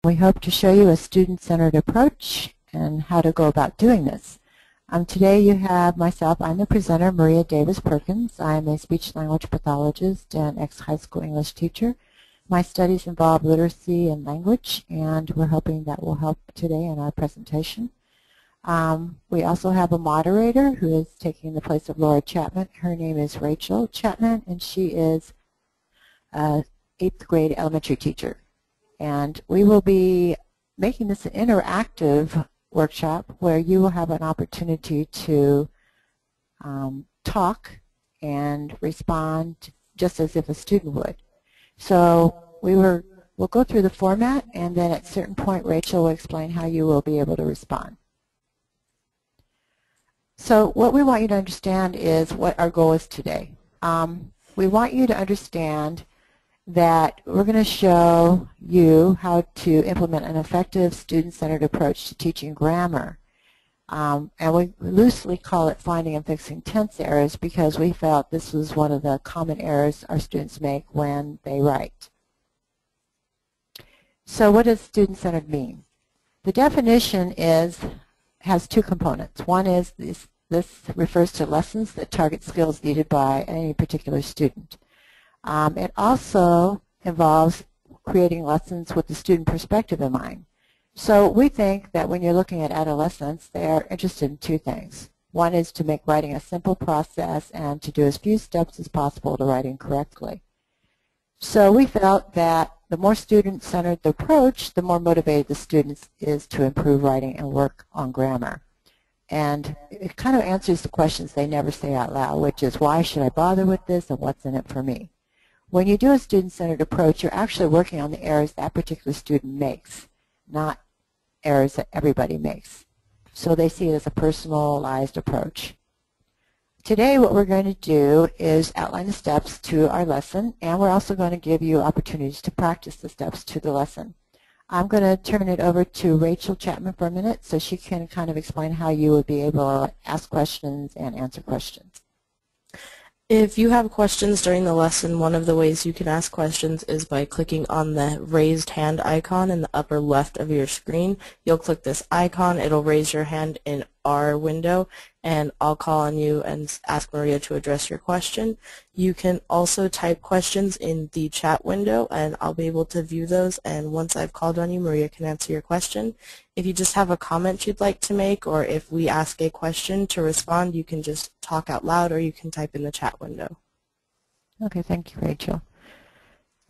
We hope to show you a student-centered approach and how to go about doing this. Today you have myself. I'm the presenter, Maria Davis Perkins. I'm a speech-language pathologist and ex-high school English teacher. My studies involve literacy and language, and we're hoping that will help today in our presentation. We also have a moderator who is taking the place of Laura Chapman. Her name is Rachel Chapman, and she is an 8th grade elementary teacher. And we will be making this an interactive workshop where you will have an opportunity to talk and respond just as if a student would. So we'll go through the format, and then at a certain point Rachel will explain how you will be able to respond. So what we want you to understand is what our goal is today. We want you to understand that we're going to show you how to implement an effective student-centered approach to teaching grammar. And we loosely call it finding and fixing tense errors because we felt this was one of the common errors our students make when they write. So what does student-centered mean? The definition has two components. One is this refers to lessons that target skills needed by any particular student. It also involves creating lessons with the student perspective in mind. So we think that when you're looking at adolescents, they are interested in two things. One is to make writing a simple process and to do as few steps as possible to writing correctly. So we felt that the more student-centered the approach, the more motivated the student is to improve writing and work on grammar. And it kind of answers the questions they never say out loud, which is, why should I bother with this and what's in it for me? When you do a student-centered approach, you're actually working on the errors that particular student makes, not errors that everybody makes. So they see it as a personalized approach. Today what we're going to do is outline the steps to our lesson, and we're also going to give you opportunities to practice the steps to the lesson. I'm going to turn it over to Rachel Chapman for a minute so she can kind of explain how you would be able to ask questions and answer questions. If you have questions during the lesson, one of the ways you can ask questions is by clicking on the raised hand icon in the upper left of your screen. You'll click this icon, it'll raise your hand in our window, and I'll call on you and ask Maria to address your question. You can also type questions in the chat window, and I'll be able to view those, and once I've called on you, Maria can answer your question. If you just have a comment you'd like to make, or if we ask a question to respond, you can just talk out loud, or you can type in the chat window. Okay, thank you, Rachel.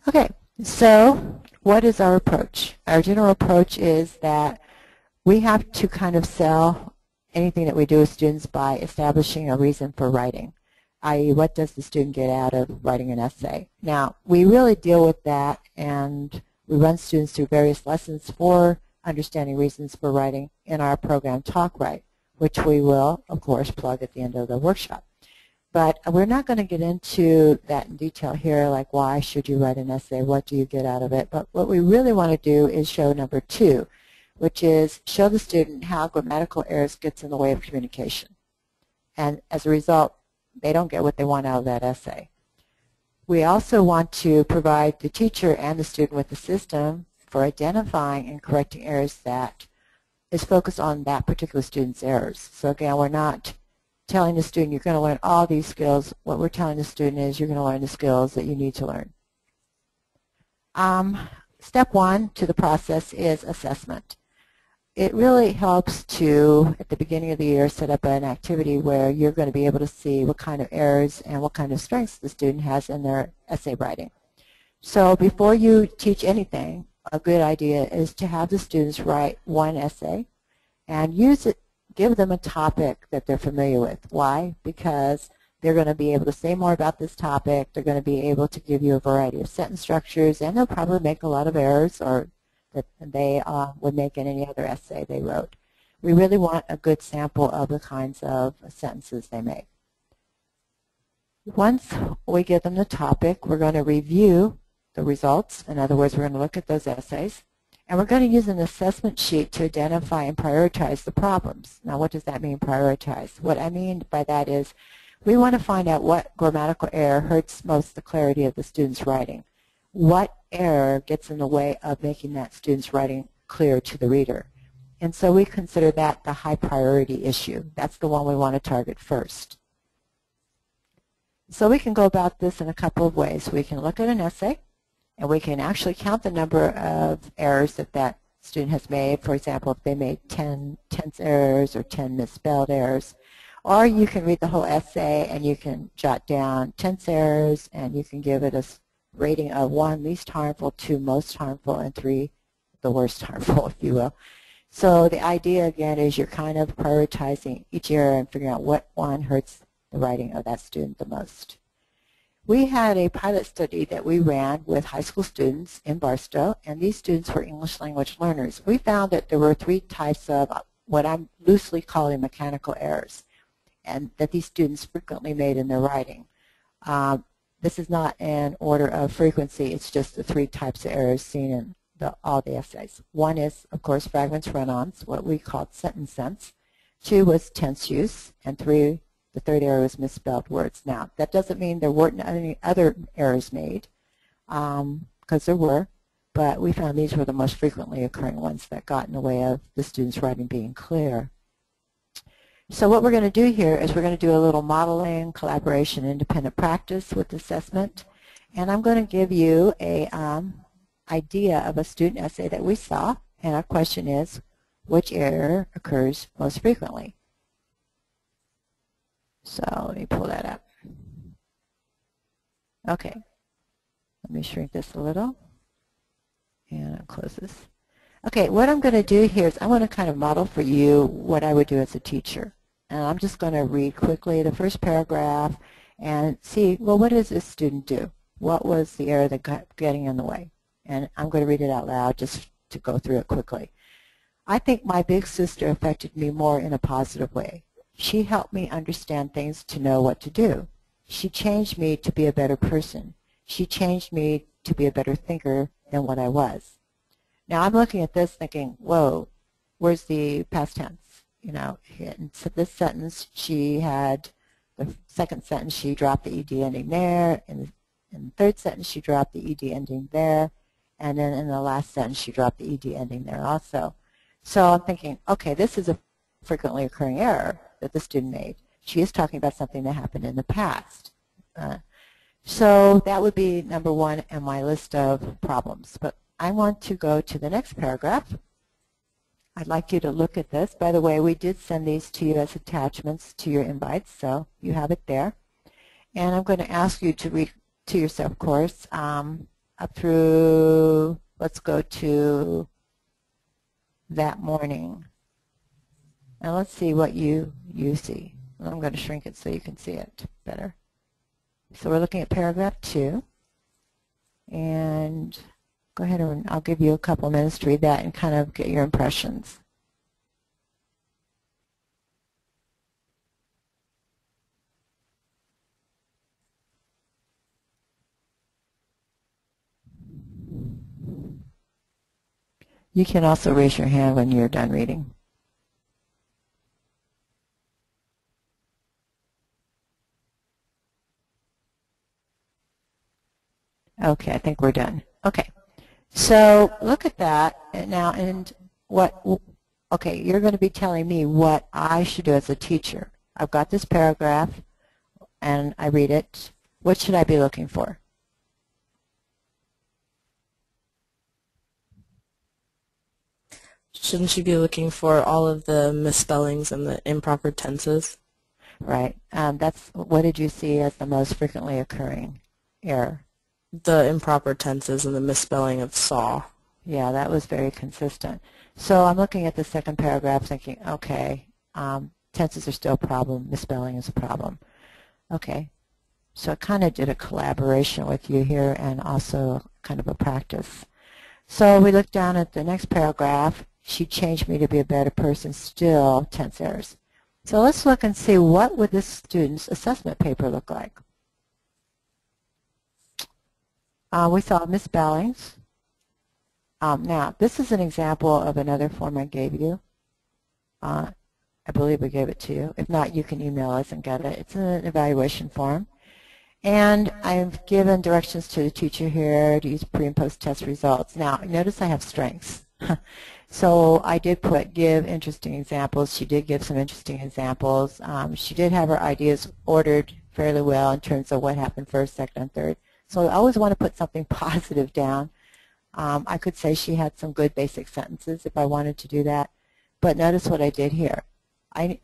Okay, so what is our approach? Our general approach is that we have to kind of sell anything that we do with students by establishing a reason for writing, i.e. what does the student get out of writing an essay. Now, we really deal with that, and we run students through various lessons for understanding reasons for writing in our program Talk Write, which we will, of course, plug at the end of the workshop. But we're not going to get into that in detail here, like why should you write an essay, what do you get out of it. But what we really want to do is show number 2, which is show the student how grammatical errors gets in the way of communication. And as a result, they don't get what they want out of that essay. We also want to provide the teacher and the student with a system for identifying and correcting errors that is focused on that particular student's errors. So again, we're not telling the student you're going to learn all these skills. What we're telling the student is you're going to learn the skills that you need to learn. Step 1 to the process is assessment. It really helps to, at the beginning of the year, set up an activity where you're going to be able to see what kind of errors and what kind of strengths the student has in their essay writing. So before you teach anything, a good idea is to have the students write one essay and give them a topic that they're familiar with. Why? Because they're going to be able to say more about this topic, they're going to be able to give you a variety of sentence structures, and they'll probably make a lot of errors or that they would make in any other essay they wrote. We really want a good sample of the kinds of sentences they make. Once we give them the topic, we're going to review the results. In other words, we're going to look at those essays, and we're going to use an assessment sheet to identify and prioritize the problems. Now, what does that mean, prioritize? What I mean by that is we want to find out what grammatical error hurts most the clarity of the student's writing. what error gets in the way of making that student's writing clear to the reader. And so we consider that the high priority issue. That's the one we want to target first. So we can go about this in a couple of ways. We can look at an essay, and we can actually count the number of errors that that student has made. For example, if they made 10 tense errors or 10 misspelled errors. Or you can read the whole essay and you can jot down tense errors, and you can give it a rating of 1, least harmful, 2, most harmful, and 3, the worst harmful, if you will. So the idea, again, is you're kind of prioritizing each error and figuring out what one hurts the writing of that student the most. We had a pilot study that we ran with high school students in Barstow, and these students were English language learners. We found that there were 3 types of what I'm loosely calling mechanical errors, and that these students frequently made in their writing. This is not an order of frequency, it's just the 3 types of errors seen in all the essays. 1 is, of course, fragments run-ons, what we called sentence sense. 2 was tense use, and 3, the third error was misspelled words. Now, that doesn't mean there weren't any other errors made, because there were, but we found these were the most frequently occurring ones that got in the way of the student's writing being clear. So what we're going to do here is we're going to do a little modeling, collaboration, independent practice with assessment. And I'm going to give you a idea of a student essay that we saw. And our question is, which error occurs most frequently? So let me pull that up. Okay. Let me shrink this a little. And I'll close this. Okay, what I'm going to do here is I want to kind of model for you what I would do as a teacher. And I'm just going to read quickly the first paragraph and see, well, what does this student do? What was the error that got getting in the way? And I'm going to read it out loud just to go through it quickly. I think my big sister affected me more in a positive way. She helped me understand things to know what to do. She changed me to be a better person. She changed me to be a better thinker than what I was. Now I'm looking at this thinking, whoa, where's the past tense? You know, in this sentence she had, the second sentence she dropped the ed ending there, in the third sentence she dropped the ed ending there, and then in the last sentence she dropped the ed ending there also. So I'm thinking, okay, this is a frequently occurring error that the student made. She is talking about something that happened in the past. So that would be number 1 in my list of problems. But I want to go to the next paragraph. I'd like you to look at this. By the way, we did send these to you as attachments to your invites, so you have it there. And I'm going to ask you to read to yourself, of course, up through, let's go to that morning. And let's see what you see. I'm going to shrink it so you can see it better. So we're looking at paragraph 2. And go ahead and I'll give you a couple of minutes to read that and kind of get your impressions. You can also raise your hand when you're done reading. Okay, I think we're done. Okay. So look at that now, and what, okay, you're going to be telling me what I should do as a teacher. I've got this paragraph, and I read it. What should I be looking for? Shouldn't you be looking for all of the misspellings and the improper tenses? Right. That's, what did you see as the most frequently occurring error? The improper tenses and the misspelling of saw. Yeah, that was very consistent. So I'm looking at the second paragraph thinking, okay, tenses are still a problem, misspelling is a problem. Okay, so I kind of did a collaboration with you here and also kind of a practice. So we look down at the next paragraph. She changed me to be a better person, still tense errors. So let's look and see what would this student's assessment paper look like. We saw misspellings. Now, this is an example of another form I gave you. I believe we gave it to you. If not, you can email us and get it. It's an evaluation form. And I've given directions to the teacher here to use pre- and post-test results. Now, notice I have strengths. So I did give interesting examples. She did give some interesting examples. She did have her ideas ordered fairly well in terms of what happened first, second, and third. So I always want to put something positive down. I could say she had some good basic sentences if I wanted to do that. But notice what I did here.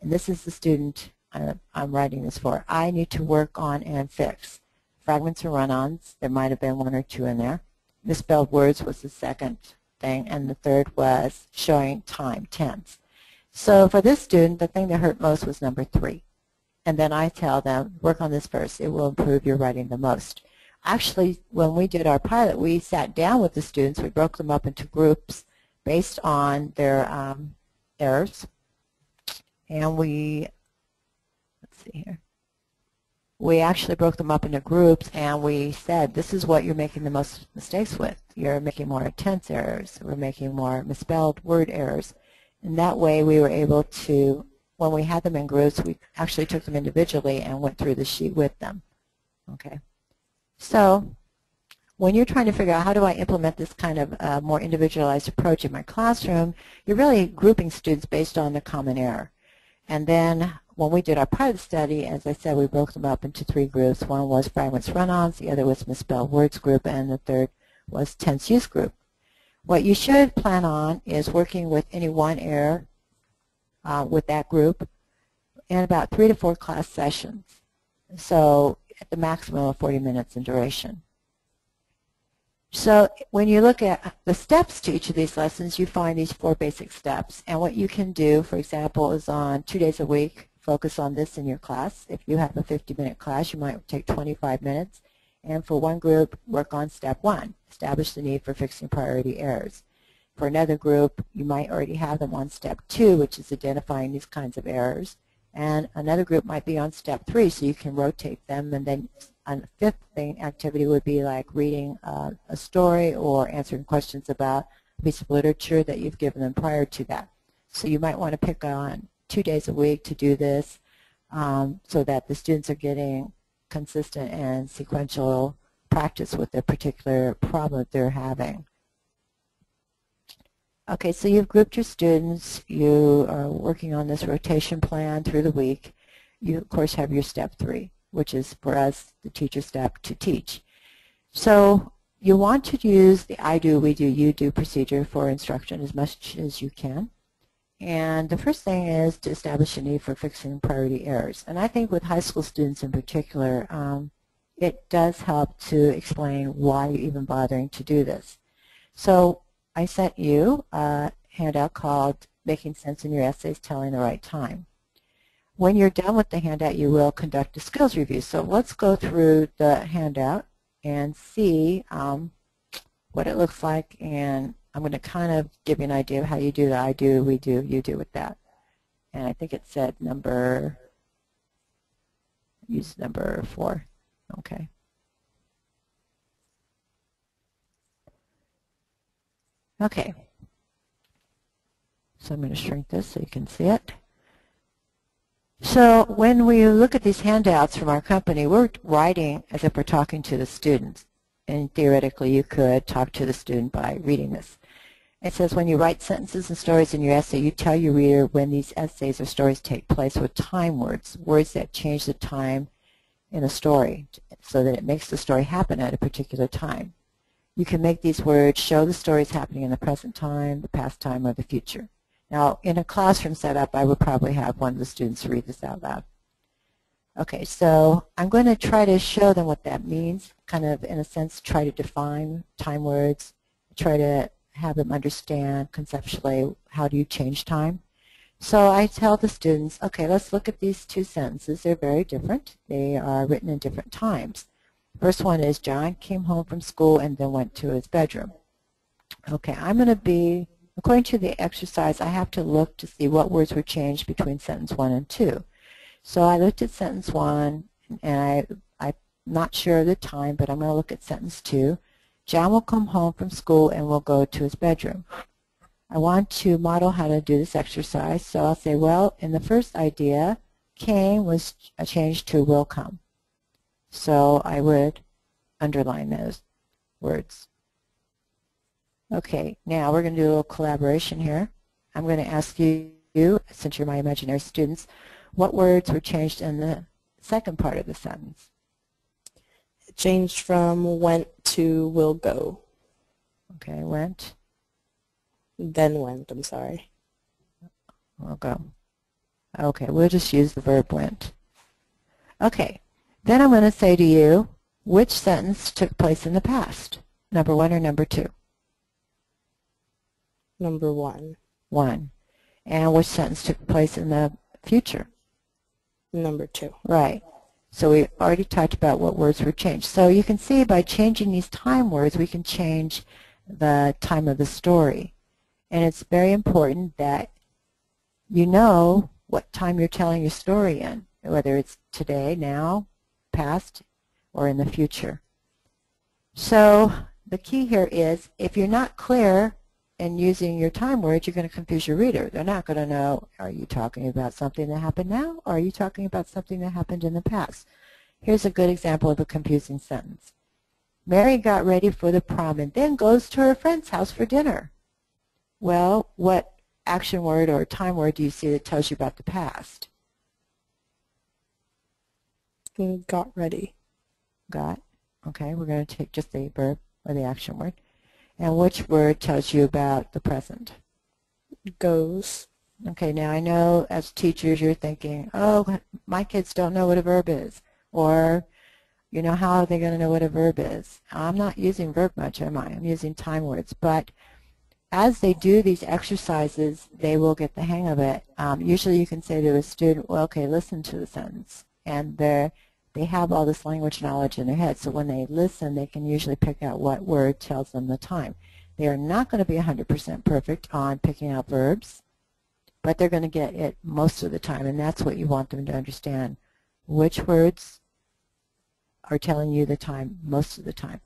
This is the student I'm writing this for. I need to work on and fix fragments or run-ons. There might have been one or two in there. Misspelled words was the second thing, and the third was showing time, tense. So for this student, the thing that hurt most was number 3. And then I tell them, work on this first. It will improve your writing the most. Actually, when we did our pilot, we sat down with the students. We broke them up into groups based on their errors. And let's see here. We actually broke them up into groups, and we said, this is what you're making the most mistakes with. You're making more tense errors. We're making more misspelled word errors. And that way we were able to, when we had them in groups, we actually took them individually and went through the sheet with them. Okay. So when you're trying to figure out how do I implement this kind of more individualized approach in my classroom, you're really grouping students based on the common error. And then when we did our pilot study, as I said, we broke them up into 3 groups. One was fragments run-ons, the other was misspelled words group, and the third was tense use group. What you should plan on is working with any one error with that group in about 3 to 4 class sessions. So at the maximum of 40 minutes in duration. So when you look at the steps to each of these lessons, you find these 4 basic steps. And what you can do, for example, is on 2 days a week, focus on this in your class. If you have a 50-minute class, you might take 25 minutes. And for one group, work on step 1, establish the need for fixing priority errors. For another group, you might already have them on step 2, which is identifying these kinds of errors. And another group might be on step 3, so you can rotate them. And then a 5th activity would be like reading a story or answering questions about a piece of literature that you've given them prior to that. So you might want to pick on 2 days a week to do this so that the students are getting consistent and sequential practice with their particular problem that they're having. Okay, so you've grouped your students. You are working on this rotation plan through the week. You, of course, have your step 3, which is for us the teacher step to teach. So you want to use the I do, we do, you do procedure for instruction as much as you can. And the first thing is to establish a need for fixing priority errors. And I think with high school students in particular, it does help to explain why you're even bothering to do this. So I sent you a handout called Making Sense in Your Essays, Telling the Right Time. When you're done with the handout, you will conduct a skills review. So let's go through the handout and see what it looks like, and I'm going to kind of give you an idea of how you do the I do, we do, you do with that. And I think it said use number 4. Okay. Okay. So I'm going to shrink this so you can see it. So when we look at these handouts from our company, we're writing as if we're talking to the students. And theoretically, you could talk to the student by reading this. It says, when you write sentences and stories in your essay, you tell your reader when these essays or stories take place with time words, words that change the time in a story so that it makes the story happen at a particular time. You can make these words show the stories happening in the present time, the past time, or the future. Now, in a classroom setup, I would probably have one of the students read this out loud. Okay, so I'm going to try to show them what that means, kind of, in a sense, try to define time words, try to have them understand conceptually how do you change time. So I tell the students, okay, let's look at these 2 sentences. They're very different. They are written in different times. First one is, John came home from school and then went to his bedroom. Okay, I'm going to be, according to the exercise, I have to look to see what words were changed between sentence 1 and 2. So I looked at sentence 1, and I'm not sure of the time, but I'm going to look at sentence 2. John will come home from school and will go to his bedroom. I want to model how to do this exercise, so I'll say, well, in the first idea, came was changed to will come. So I would underline those words. Okay, now we're going to do a little collaboration here. I'm going to ask you, since you're my imaginary students, what words were changed in the second part of the sentence? It changed from went to will go. Okay, went. Then went, I'm sorry. Will go. Okay, we'll just use the verb went. Okay, then I'm going to say to you, which sentence took place in the past? Number 1 or number 2? Number 1. 1. And which sentence took place in the future? Number 2. Right. So we already talked about what words were changed. So you can see by changing these time words, we can change the time of the story. And it's very important that you know what time you're telling your story in, whether it's today, now, past, or in the future. So the key here is if you're not clear in using your time words, you're going to confuse your reader. They're not going to know, are you talking about something that happened now, or are you talking about something that happened in the past? Here's a good example of a confusing sentence. Mary got ready for the prom and then goes to her friend's house for dinner. Well, what action word or time word do you see that tells you about the past? Got ready. Got. Okay, we're going to take just the verb or the action word. And which word tells you about the present? Goes. Okay, now I know as teachers you're thinking, oh, my kids don't know what a verb is. Or, you know, how are they going to know what a verb is? I'm not using verb much, am I? I'm using time words. But as they do these exercises, they will get the hang of it. Usually you can say to a student, well, okay, listen to the sentence. And they have all this language knowledge in their head, so when they listen, they can usually pick out what word tells them the time. They are not going to be 100% perfect on picking out verbs, but they're going to get it most of the time, and that's what you want them to understand. Which words are telling you the time most of the time?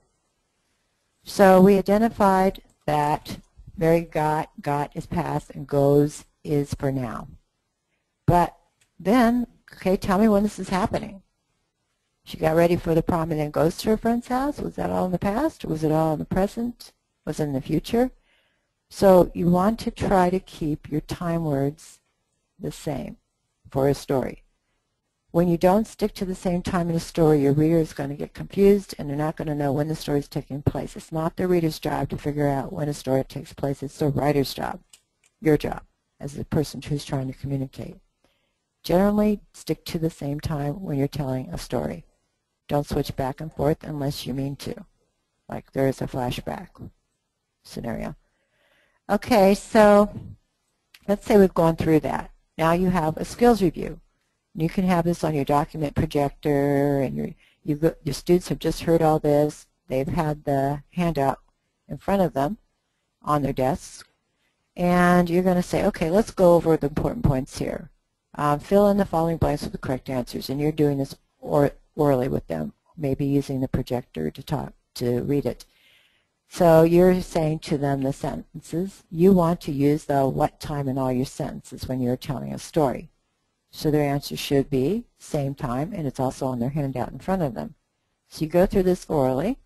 So we identified that Mary got is past, and goes is for now. But then, okay, tell me when this is happening. She got ready for the prom and then goes to her friend's house. Was that all in the past? Or was it all in the present? Was it in the future? So you want to try to keep your time words the same for a story. When you don't stick to the same time in a story, your reader is going to get confused and they're not going to know when the story is taking place. It's not the reader's job to figure out when a story takes place. It's the writer's job, your job, as the person who's trying to communicate. Generally, stick to the same time when you're telling a story. Don't switch back and forth unless you mean to, like there is a flashback scenario. Okay, so let's say we've gone through that. Now you have a skills review. You can have this on your document projector, and your students have just heard all this. They've had the handout in front of them on their desks, and you're going to say, okay, let's go over the important points here. Fill in the following blanks with the correct answers, and you're doing this orally with them, maybe using the projector to read it. So you're saying to them the sentences. You want to use the what time in all your sentences when you're telling a story. So their answer should be same time, and it's also on their handout in front of them. So you go through this orally,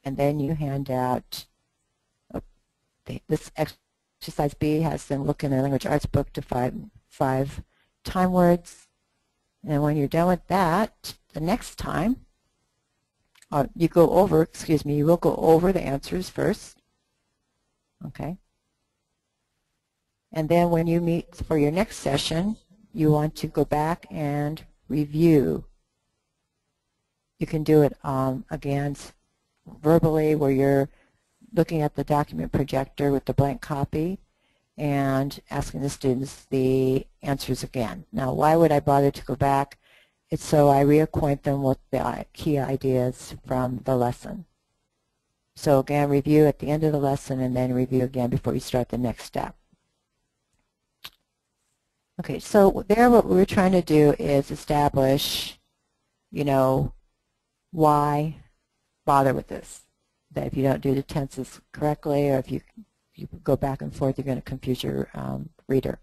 and then you hand out, this exercise B has them look in the language arts book to five time words. And when you're done with that, the next time, you will go over the answers first. Okay. And then when you meet for your next session, you want to go back and review. You can do it again verbally, where you're looking at the document projector with the blank copy and asking the students the answers again. Now, why would I bother to go back? It's so I reacquaint them with the key ideas from the lesson. So again, review at the end of the lesson, and then review again before you start the next step. Okay, so there what we're trying to do is establish, why bother with this. That if you don't do the tenses correctly, or if you go back and forth, you're going to confuse your reader.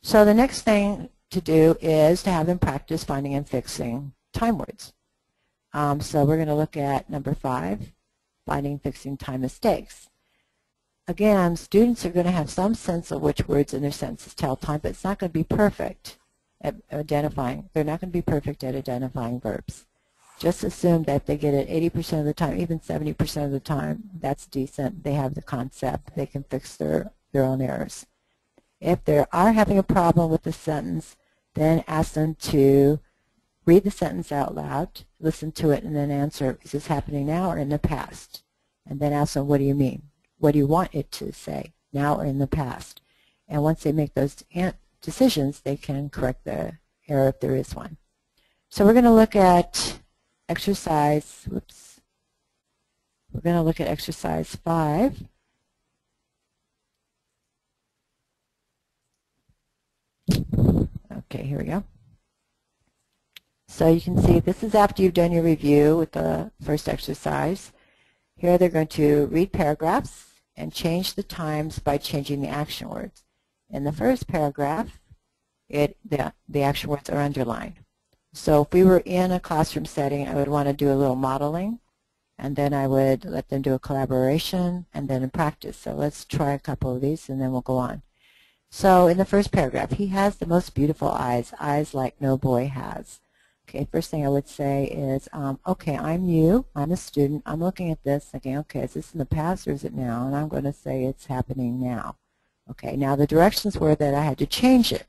So the next thing to do is to have them practice finding and fixing time words. So we're going to look at number 5, finding and fixing time mistakes. Again, students are going to have some sense of which words in their sentences tell time, but it's not going to be perfect at identifying. They're not going to be perfect at identifying verbs. Just assume that they get it 80% of the time, even 70% of the time. That's decent. They have the concept. They can fix their own errors. If they are having a problem with the sentence, then ask them to read the sentence out loud, listen to it, and then answer, is this happening now or in the past? And then ask them, what do you mean? What do you want it to say, now or in the past? And once they make those decisions, they can correct the error if there is one. So we're going to look at exercise, whoops. We're going to look at exercise 5. Okay, here we go. So you can see this is after you've done your review with the first exercise. Here they're going to read paragraphs and change the times by changing the action words. In the first paragraph, the action words are underlined. So if we were in a classroom setting, I would want to do a little modeling, and then I would let them do a collaboration, and then in practice. So let's try a couple of these, and then we'll go on. So in the first paragraph, he has the most beautiful eyes, eyes like no boy has. Okay, first thing I would say is, okay, I'm you, I'm a student, I'm looking at this thinking, okay, is this in the past or is it now? And I'm going to say it's happening now. Okay, now the directions were that I had to change it.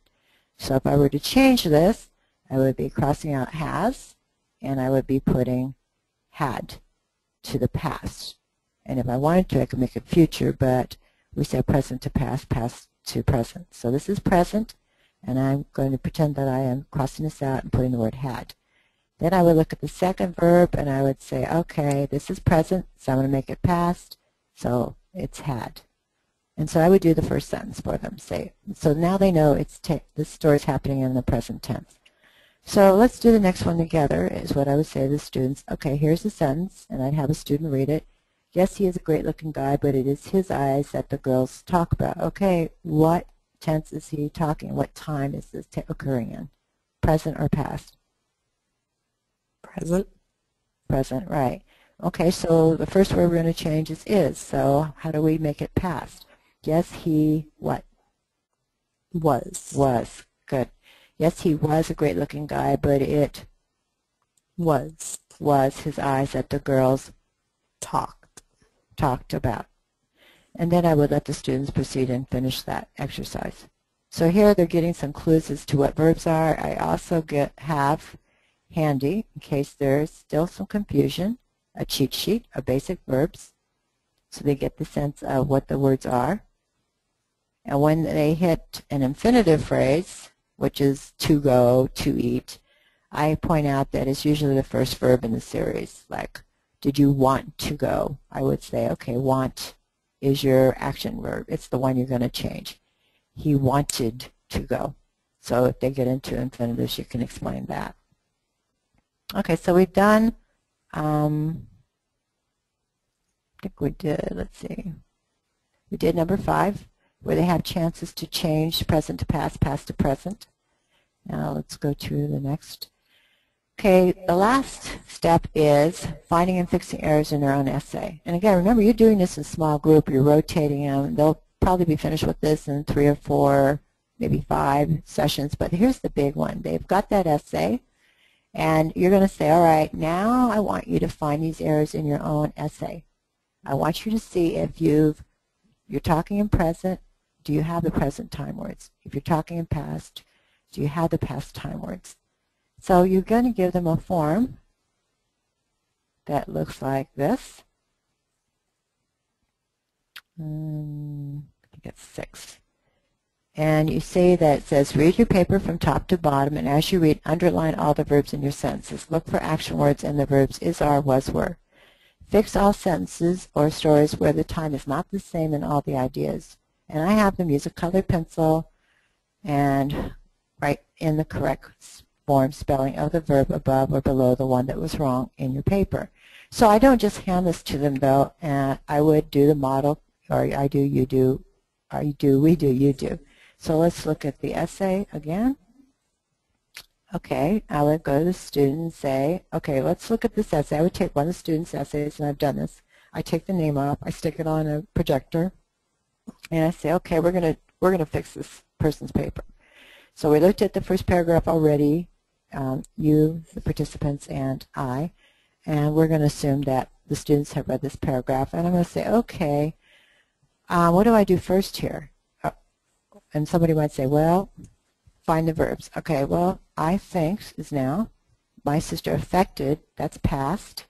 So if I were to change this, I would be crossing out has, and I would be putting had to the past. And if I wanted to, I could make it future, but we said present to past, past to present. So this is present, and I'm going to pretend that I am crossing this out and putting the word had. Then I would look at the second verb, and I would say, okay, this is present, so I'm going to make it past, so it's had. And so I would do the first sentence for them. Say, so now they know this story is happening in the present tense. So let's do the next one together, is what I would say to the students. Okay, here's the sentence, and I'd have a student read it. Yes, he is a great-looking guy, but it is his eyes that the girls talk about. Okay, what tense is he talking? What time is this occurring in? Present or past? Present. Present, right. Okay, so the first word we're going to change is. So how do we make it past? Yes, he what? Was. Was. Good. Yes, he was a great-looking guy, but it was his eyes that the girls talked about. And then I would let the students proceed and finish that exercise. So here they're getting some clues as to what verbs are. I also have handy, in case there's still some confusion, a cheat sheet of basic verbs, so they get the sense of what the words are. And when they hit an infinitive phrase, which is to go, to eat, I point out that it's usually the first verb in the series. Like, did you want to go? I would say, okay, want is your action verb. It's the one you're going to change. He wanted to go. So if they get into infinitives, you can explain that. Okay, so we've done, I think we did, let's see, we did number 5, where they have chances to change present to past, past to present. Now let's go to the next. Okay, the last step is finding and fixing errors in their own essay. And again, remember, you're doing this in a small group. You're rotating them. They'll probably be finished with this in 3 or 4, maybe 5 sessions. But here's the big one. They've got that essay, and you're going to say, all right, now I want you to find these errors in your own essay. I want you to see if you're talking in present, do you have the present time words? If you're talking in past, do you have the past time words? So you're going to give them a form that looks like this. I think it's 6. And you say that it says, read your paper from top to bottom, and as you read, underline all the verbs in your sentences. Look for action words in the verbs is, are, was, were. Fix all sentences or stories where the time is not the same in all the ideas. And I have them use a colored pencil and write in the correct form spelling of the verb above or below the one that was wrong in your paper. So I don't just hand this to them, though, and I would do the model, or I do, you do, or you do, we do, you do. So let's look at the essay again. Okay, I would go to the student and say, okay, let's look at this essay. I would take one of the student's essays, and I've done this. I take the name off, I stick it on a projector, and I say, okay, we're gonna fix this person's paper. So we looked at the first paragraph already, you, the participants, and I, and we're going to assume that the students have read this paragraph, and I'm going to say, okay, what do I do first here? And somebody might say, well, find the verbs. Okay, well, I think is now. My sister affected, that's past.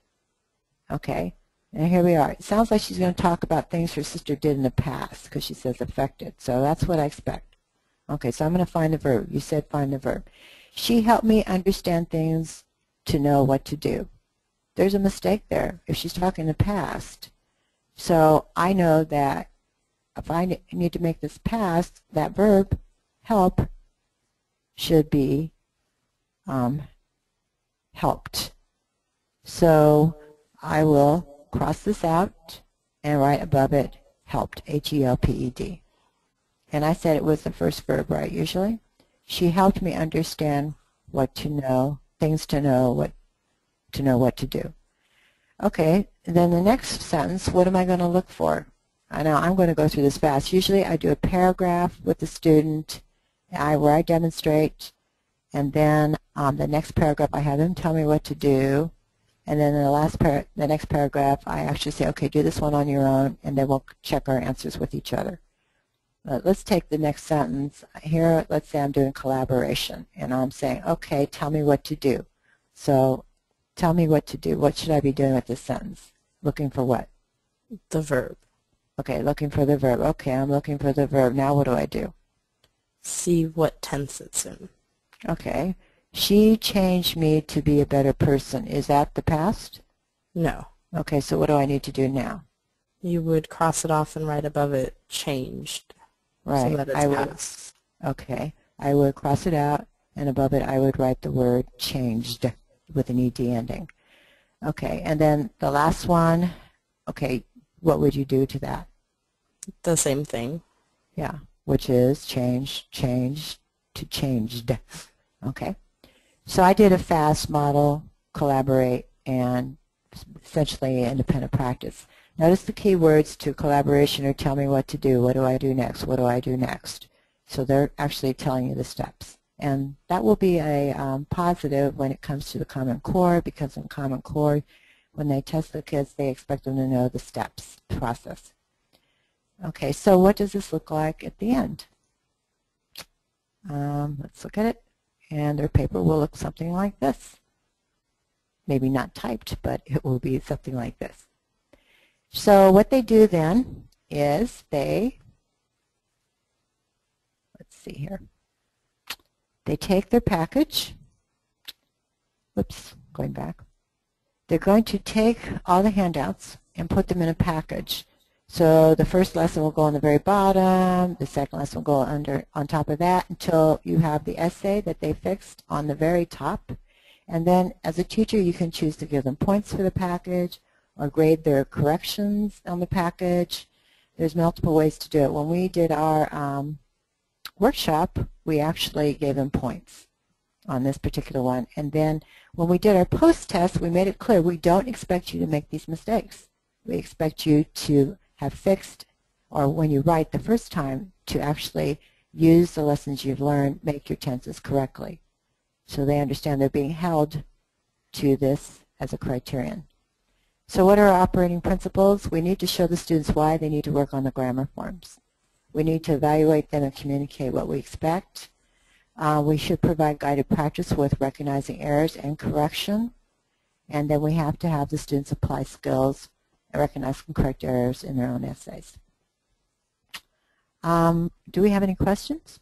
Okay, and here we are. It sounds like she's going to talk about things her sister did in the past because she says affected. So that's what I expect. Okay, so I'm going to find the verb. You said find the verb. She helped me understand things to know what to do. There's a mistake there if she's talking in the past. So I know that if I need to make this past, that verb, help, should be helped. So I will cross this out and write above it helped, H-E-L-P-E-D. And I said it was the first verb, right, usually? She helped me understand what to know, things to know what to do. Okay, then the next sentence, what am I going to look for? I know I'm going to go through this fast. Usually I do a paragraph with the student where I demonstrate, and then the next paragraph I have them tell me what to do, and then the next paragraph I actually say, okay, do this one on your own, and then we'll check our answers with each other. Let's take the next sentence. Here, let's say I'm doing collaboration, and I'm saying, okay, tell me what to do. So tell me what to do. What should I be doing with this sentence? Looking for what? The verb. Okay, looking for the verb. Okay, I'm looking for the verb. Now what do I do? See what tense it's in. Okay. She changed me to be a better person. Is that the past? No. Okay, so what do I need to do now? You would cross it off and write above it changed. Right. So that it's past. Okay. I would cross it out, and above it I would write the word changed with an ED ending. Okay, and then the last one, okay, what would you do to that? The same thing. Yeah, which is change to changed. Okay. So I did a FAST model, collaborate, and essentially independent practice. Notice the key words to collaboration are tell me what to do. What do I do next? What do I do next? So they're actually telling you the steps. And that will be a positive when it comes to the Common Core, because in Common Core, when they test the kids, they expect them to know the steps, process. Okay, so what does this look like at the end? Let's look at it. And their paper will look something like this. Maybe not typed, but it will be something like this. So what they do then is let's see here. They take their package. Whoops, going back. They're going to take all the handouts and put them in a package. So the first lesson will go on the very bottom, the second lesson will go on top of that until you have the essay that they fixed on the very top. And then as a teacher you can choose to give them points for the package or grade their corrections on the package. There's multiple ways to do it. When we did our workshop, we actually gave them points on this particular one. And then when we did our post-test, we made it clear we don't expect you to make these mistakes. We expect you to have fixed, or when you write the first time, to actually use the lessons you've learned, make your tenses correctly. So they understand they're being held to this as a criterion. So what are our operating principles? We need to show the students why they need to work on the grammar forms. We need to evaluate them and communicate what we expect. We should provide guided practice with recognizing errors and correction. And then we have to have the students apply skills and recognize and correct errors in their own essays. Do we have any questions?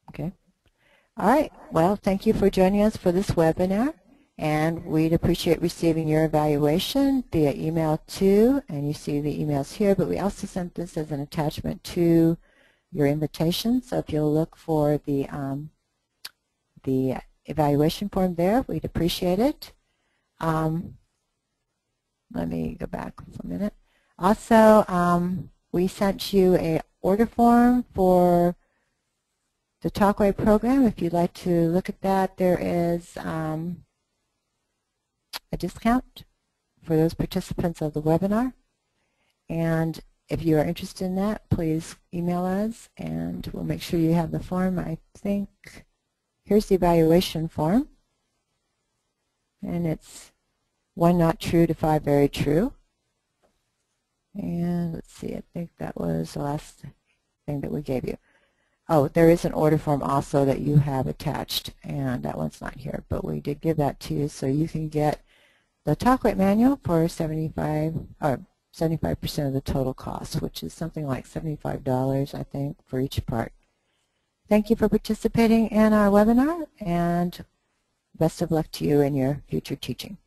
Okay. All right. Well, thank you for joining us for this webinar. And we'd appreciate receiving your evaluation via email too. And you see the emails here, but we also sent this as an attachment to your invitation. So if you'll look for the evaluation form there, we'd appreciate it. Let me go back for a minute. Also, we sent you an order form for The Talkway program, if you'd like to look at that, there is a discount for those participants of the webinar. And if you are interested in that, please email us and we'll make sure you have the form. I think here's the evaluation form. And it's 1 not true to 5 very true. And let's see, I think that was the last thing that we gave you. Oh, there is an order form also that you have attached, and that one's not here, but we did give that to you so you can get the Talkway manual for 75% of the total cost, which is something like $75, I think, for each part. Thank you for participating in our webinar, and best of luck to you in your future teaching.